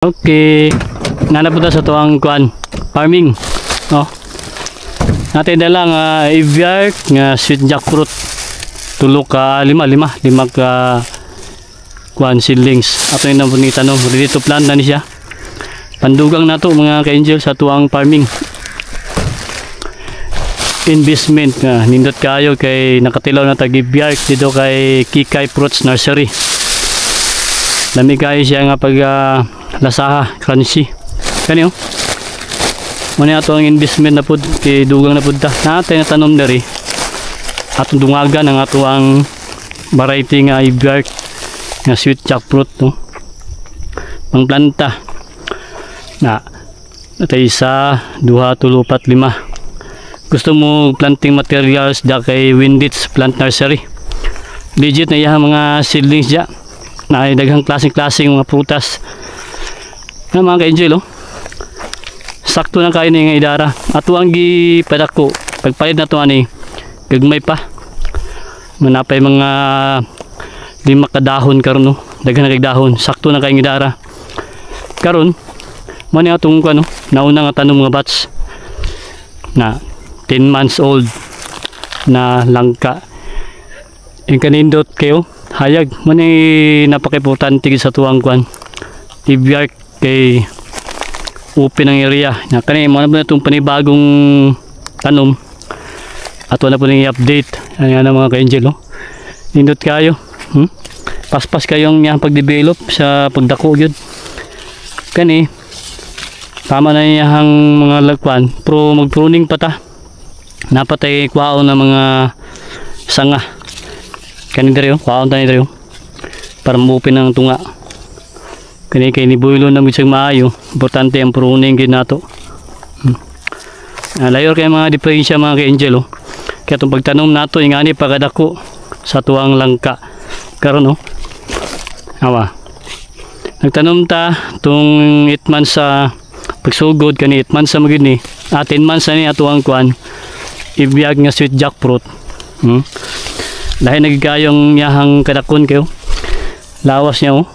Okay, nanapunta sa tuwang kuan farming, no? Natin dala nga ivyark nga sweet jackfruit. Tulo ka lima ka kuan seedlings. Ato yung napunita no, ready to plant na ni siya. Pandugang nato mga ka-angel sa tuwang farming. Investment nga nindot kayo kay nakatilaw na tag ivyark dito kay Kikay Fruits Nursery. Lami kayo siya nga pag lasaha, crunchy. Kani oh. Muna ato ang investment na pud kay dugang na pud ta. Natay na tanom diri. Atong dungagan ang ato ang variety nga ivyark nga sweet jackfruit no. Pang planta. Na natay isa, duha, tulo, pat, lima. Gusto mo planting materials da kay Windits Plant Nursery. Legit na iya mga seedlings dia. Na daghang klaseng-klaseng mga prutas. Na mga ka-angel oh. Sakto na kain nga idara. Ato ang gipadako. Pagpalit na to ani gagmay pa. Manapay mga 5 ka dahon karon no. Daghan na kay dahon. Sakto na kain idara. Karon mo ni atong ano, nauna nga tanom nga batch na 10 months old na langka. Yung kanindot kayo hayag mo ni napaka-importante sa tuwang kwan ivyark kay open ang area na kani mo na itong panibagong tanom at wala po nang i-update ayan ang mga ka-angel oh. Nindot kayo paspas kayong niyang pag-develop sa pagdako yun kani tama na niyang mga lagwan pero mag-pruning pa ta napatay kwao na mga sanga kani diri oh kwao tani diri oh para mo-open ang tunga kani kay nibuilo na bisag maayo importante ang pruning gid nato layor kay mga diferensya mga ka-angel oh kaya itong pagtanom nato ingani pagkadako sa tuwang langka karon oh awa nagtanom ta tong 8 months sa pagsugod kani 8 months sa magid ni 10 months na ni ato ang kuan ivyark nga sweet jackfruit dahil nagigayong yahang kadakon kayo lawas niya oh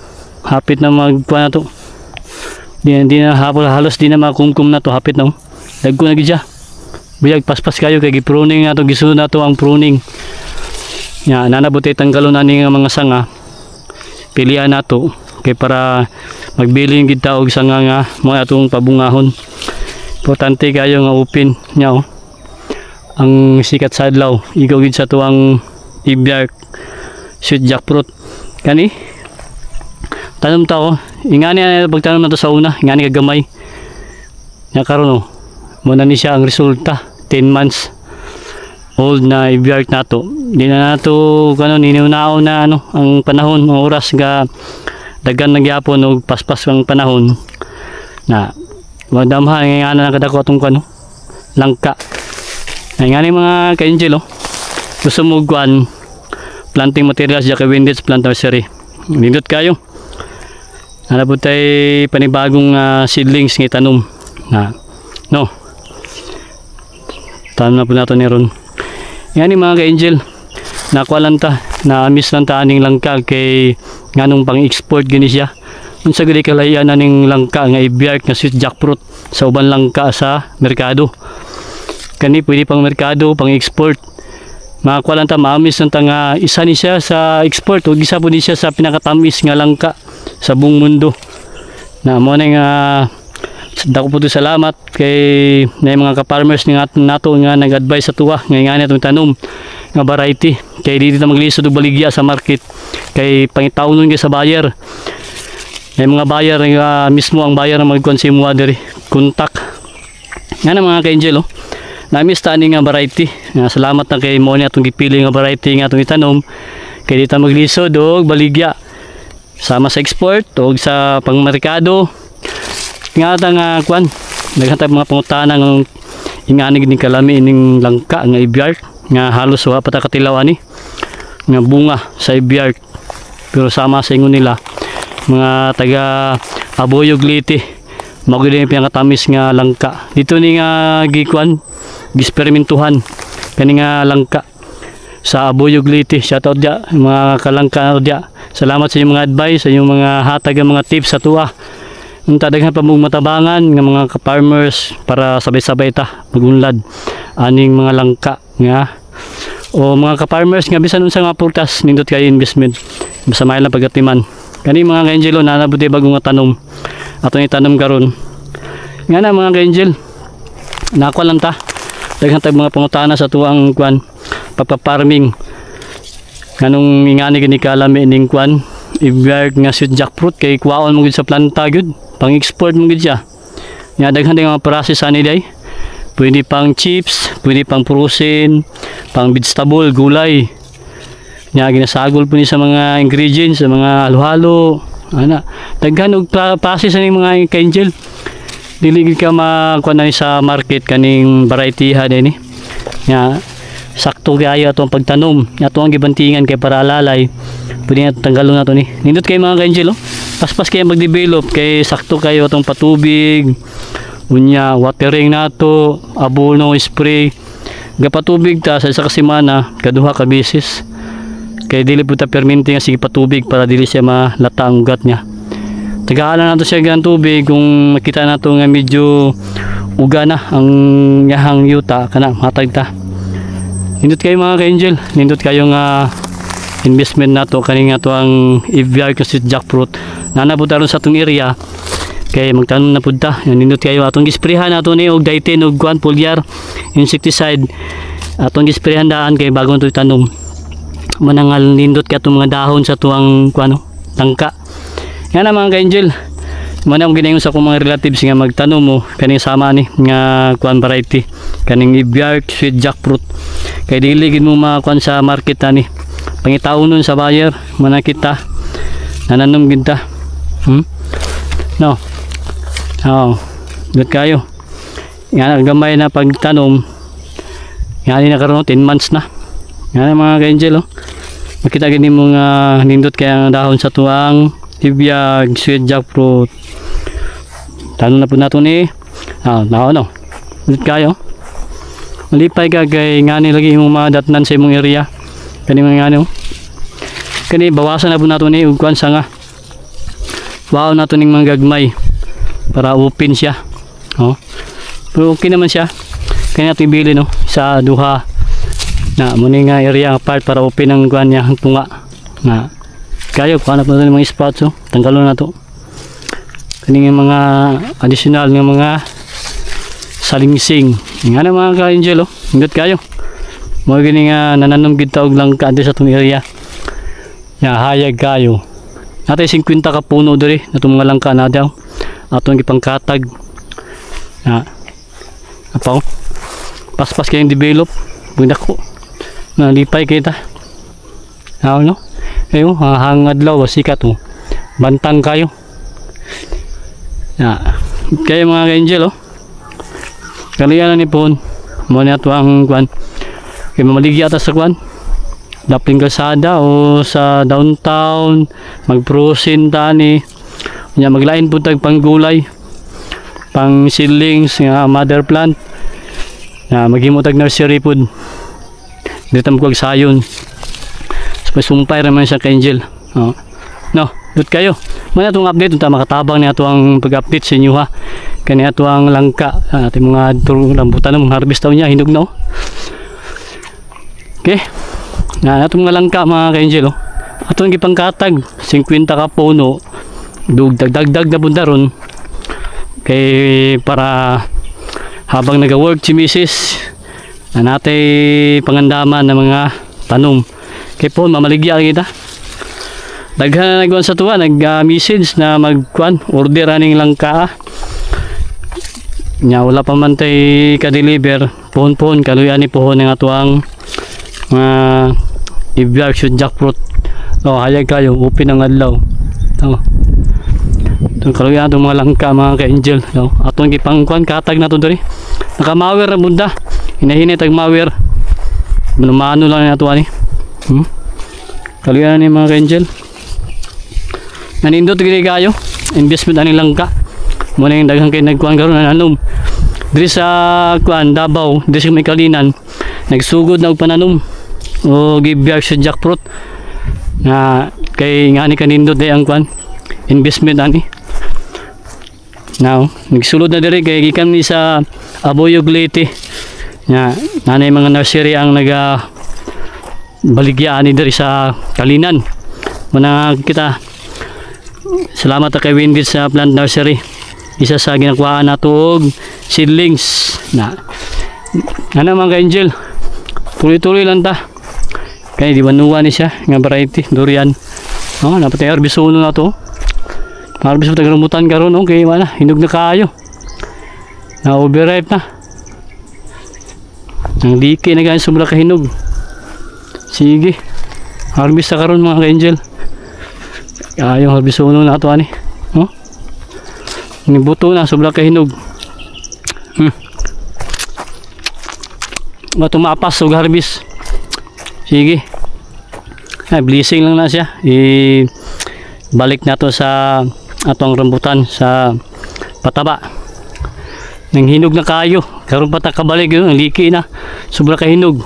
hapit na magkuha na to di na halos di na makumkum na to hapit na oh dagko na gidya buyag paspas kayo kay gipruning na to gisunod na to ang pruning ya nanabutay tanggalon ani nga mga sanga pilian na to kay para magbiling gid ta og sanga nga mo atong pabungahon importante kayo nga open nya oh ang sikat sa adlaw igaw gid sa tuwang ivyark sweet jackfruit kani tanom tao ingani pagtanom na to sa una ingani kagamay nya karon oh mo na ni siya ang resulta 10 months old na ivyark nato di na nato kanon ninunao na ano ang panahon ang oras nga daghan nagyapon og paspas ang panahon na madamhan nga na kadako atong kano langka ingani mga ka-angel oh gusto mo guan planting materials diya kay Windits Plant Nursery nindot kayo hanapod tayo panibagong seedlings ng itanom na no tanom na po nato ni ron yan mga ka-angel nakuha lang ta na miss lang ta aning langka kay nganong pang export gini siya unsa gudi kalayan aning langka nga ivyark nga sweet jackfruit sa uban langka sa merkado kani pwede pang merkado pang export makakuha lang ta maamis lang ta nga isa ni siya sa export o isa po ni siya sa pinakatamis nga langka sa buong mundo na mo na nga dako po salamat kay na mga ka-farmers ni nato nga nag-advise sa tuwa nga nga itong tanom nga variety kay dito na maglisod og baligya sa market kay pangitawnon kay sa buyer may mga buyer nga mismo ang buyer nga mag-consume diri contact nga na mga ka-angel oh namis ta ani nga variety nga salamat na kay mo ni atong gipili nga variety nga atong itanom kay dito maglisod og baligya sama sa export o sa pangmerkado nga nga kwan naghatag mga pangutana ng ingani gid kalami ining langka nga ivyark nga halos wa pata katilaw ani nga bunga sa ivyark pero sama sa ingon nila mga taga Aboyog Leyte mao gid pinakatamis nga langka dito ni nga gikuan gisperimentuhan kani nga langka sa Aboyog Leyte shoutout dia mga kalangka dia salamat sa inyong mga advice sa inyong mga hatag mga tips sa tuwa unta daghan pa mong matabangan nga mga ka-farmers para sabay-sabay ta magunlad aning mga langka nga o mga ka-farmers nga bisan unsa nga prutas nindot kay investment basta may lang pagatiman kani mga ka-angel nanabuti bagong nga tanom aton itanom karon nga na mga ka-angel nakuha lang ta daghan tag mga pangutana sa tuwang kwan pagpa-farming nganong ingani gini kalami ning kwan i-work nga sweet jackfruit kay kuwaon mo gid sa planta gud pang-export mo gid siya. Nga daghan mga process ani day. Pwede pang chips, pwede pang protein, pang vegetable, gulay. Nga ginasagol po ni sa mga ingredients, sa mga halo-halo. Ana, daghan og process ani mga ka-angel. Dili gid ka makuha na sa market kaning variety ha dinhi. Nga sakto kaayo atong pagtanom, ato ang gibantingan kay para lalay. Pwede na tanggalon nato ni. Nindot kay mga ka-angel paspas kayo mag-develop kay sakto kayo atong patubig unya watering nato abono spray gapatubig ta sa isa ka semana kaduha ka beses kay dili pud ta perminti nga sige patubig para dili siya malata ang ugat niya tagaala nato siya gan tubig kung makita nato nga medyo uga na ang yahang yuta kana matag ta nindot kayo mga ka-angel nindot kayo nga investment nato kani nga to ang i-work kasi jackfruit nanabot aron sa atong area kay magtanom na pud ta nindot kayo atong gisprehan nato ni og dieten og kuan foliar insecticide atong gisprehan daan kay bagong to tanom manangal nindot ka atong mga dahon sa tuang kuano tangka yan na mga ka-angel manang ginayon sa akong mga relatives nga magtanom mo kaning sama ni nga kuan variety kaning i-work sweet jackfruit kay dili gid mo makuan sa market ani pangitaunon sa buyer mana kita nananom gid ta no good kayo nga gamay na pagtanom nga ni na karon 10 months na nga mga ka-angel makita gid nimo nga nindot kay ang dahon sa tuang tibiyag sweet jackfruit tanom na pud nato ni no good kayo malipay ka kay nga ni lagi imong madatnan sa imong area kani mga ano kani bawasan na po nato ni ug kuan sa nga wow nato ning mga gagmay para open siya pero okay naman siya kaya nato ibili no sa duha na muni nga area part para open ang kuan niya ang tunga na kayo kuha na po nato mga spots tanggalon na to kani mga additional nga mga salingsing nga na mga ka-angel ingat kayo mo gini nga nananom gid ta og langka sa atong area nya hayag kayo natay 50 ka puno diri natong mga langka na daw atong gipangkatag na apaw paspas kayong develop budak ko nalipay kita no ayo hangadlaw sikat mo bantang kayo kayo mga ka-angel kalian ni pon mo na to ang kwan kay mamaligi ata sa kwan daplin kalsada o sa downtown magprosin tani nya maglain pud tag panggulay pang seedlings nga mother plant na maghimo tag nursery pud dito mo kag sayon so sumpay ra man siya ka-angel no dut kayo man atong update unta makatabang ni ato ang pag-update sa inyo ha kani ato ang langka ating mga rambutan ng harvest daw niya hinog na okay na atong mga langka mga ka-angel atong gipangkatag 50 ka puno dagdag na bundaron kay para habang nag-work si Mrs. na natay pangandaman ng mga tanom kay po mamaligya kita daghan na nagkuhan sa tuwa nag-message na magkuhan order aning langka nya wala pa man tay ka-deliver pohon kaluyan ni pohon ng atuang mga i-work sweet jackfruit hayag kayo open ang adlaw kaluyan itong mga langka mga ka-angel atong gipangkuhan katag na ito diri nakamawer ang bunda hinahinay tag mawer manumano lang na ito kaluyan ni mga ka-angel nanindot gini kayo investment aning langka muna yung daghang kayo nagkuhan karon nanom diri sa kuan Davao diri sa may Kalinan nagsugod na og pananom o gibiyag sa jackfruit na kay nga ni kanindot day ang kuan investment ani Now, nagsulod na diri kay gikan ni sa Aboyog Leyte. Nya, nanay mga nursery ang naga baligyan ni diri sa Kalinan. Muna kita salamat kay Wendy sa Plant Nursery. Isa sa ginakuhaan nato og seedlings na ano mga ka-angel. Tuloy-tuloy lang ta. Kaya di banuwa ni siya nga variety durian. Oh, napatay arbisono na to. Marbis pa taga-rambutan karon okay wala hinog na kaayo. Na overripe na. Ang liki na ganyan sobra ka hinog. Sige. Harvest na karon mga ka-angel. Yung harbisono na to ani. Oh. Ni buto na sobra ka hinog. Matumapas og harvest. Sige. Ay, blessing lang na siya. Balik na to sa atong rambutan sa pataba. Nang hinog na kayo. Karon pa ta kabalik yun. Ang liki na. Sobra ka hinog.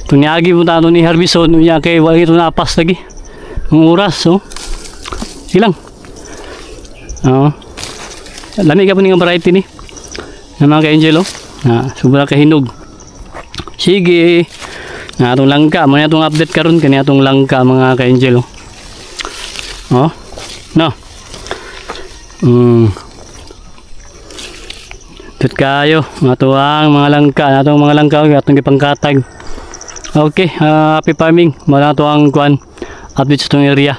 Itong niagi mo tayo ni Harbison. Niya kay wala ito napas lagi. Ang oras. Oh. Ilang. Oh. Lamig ka po ng variety ni. Na mga ka-angel. Oh. Sobra ka hinog. Sige. Na atong langka. Muna itong update karon kani atong langka mga ka-angel. Oh. No. Tut kayo matuang mga langka natong mga langka atong gipangkatag. Okay, happy farming. Mala to ang kuan update sa tong area.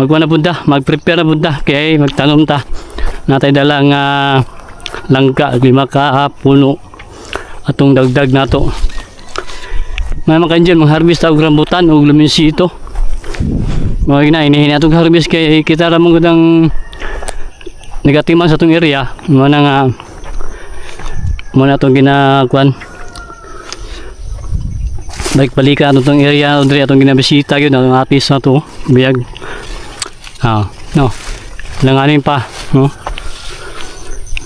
Magkuan na punta, mag-prepare na punta kay magtanom ta. Natay dala nga langka 5 ka puno atong dagdag nato. Mga ka-angel mag-harvest og rambutan og luminsi ito. Mga hinahin atong harvest kay kita ra mong gudang negatiman sa atong area. Mana nga muna itong ginakuan balik-balikan itong area itong ginabisita yun itong atis na ito biyag no langanin pa no?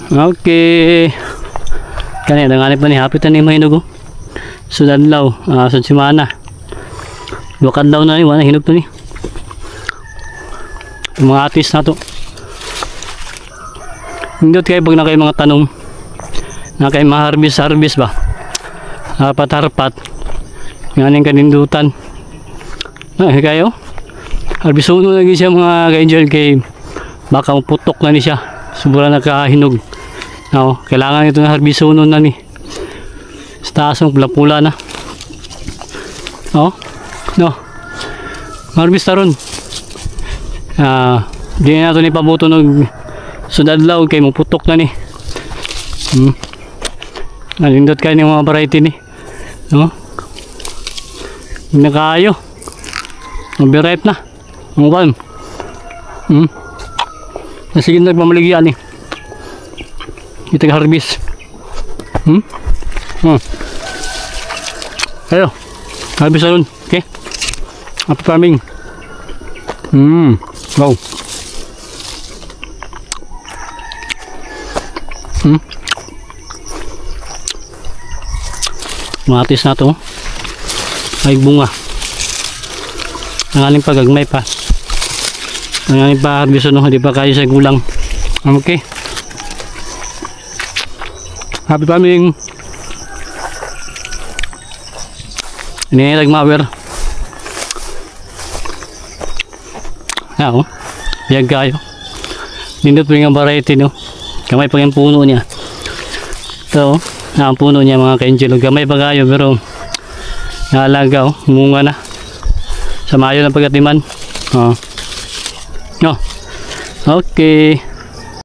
Okay kanina langanin pa ni hapit na ni mahinog sudanlaw sa simana dukan daw na ni wala hinog to ni itong mga atis na ito hindot kayo pag na kayo mga tanom na kay ma-harvest ba harpat nganing kanindutan kayo harvest uno lagi siya mga ka-angel kay baka putok na ni siya sobra nakahinog kailangan ito na harvest uno na ni sa taas ng pula-pula na no harvest na ron di na ito ni pabuto ng sudadlaw kay maputok na ni nalindot kayo ng mga variety ni no? Hindi na kayo overripe na ang one sige nagmamaligyan ni kita harvest ayo harvest na rin okay happy farming wow matis na to ay bunga ang aling pagagmay pa ang aling pa harvest no hindi pa kayo sa gulang okay happy farming ini nagmawer biyag kayo nindot po yung variety no kamay pa yung puno niya ito ang puno niya mga ka-angel gamay pa kayo pero naalaga munga na sa mayo ng pagkatiman no okay